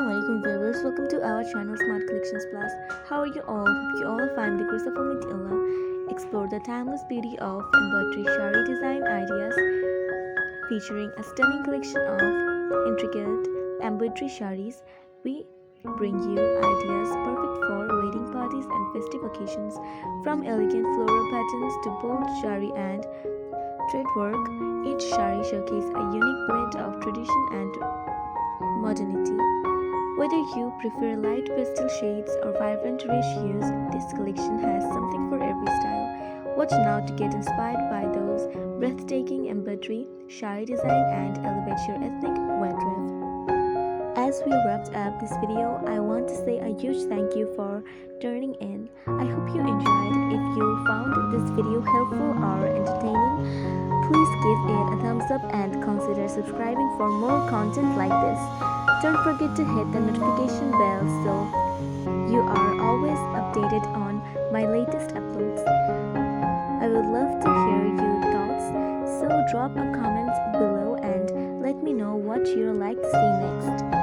Assalamualaikum viewers, welcome to our channel Smart Collections Plus. How are you all? Hope you all are fine with the grace of Almighty Allah. Explore the timeless beauty of embroidery saree design ideas featuring a stunning collection of intricate embroidery sarees. We bring you ideas perfect for wedding parties and festive occasions. From elegant floral patterns to bold saree and thread work, each saree showcases a unique blend of tradition and modernity. Whether you prefer light pastel shades or vibrant rich hues, this collection has something for every style. Watch now to get inspired by those breathtaking embroidery, saree design, and elevate your ethnic wardrobe. As we wrapped up this video, I want to say a huge thank you for tuning in. I hope you enjoyed. If you found this video helpful or entertaining, please give it a thumbs up and consider subscribing for more content like this. Don't forget to hit the notification bell so you are always updated on my latest uploads. I would love to hear your thoughts, so drop a comment below and let me know what you'd like to see next.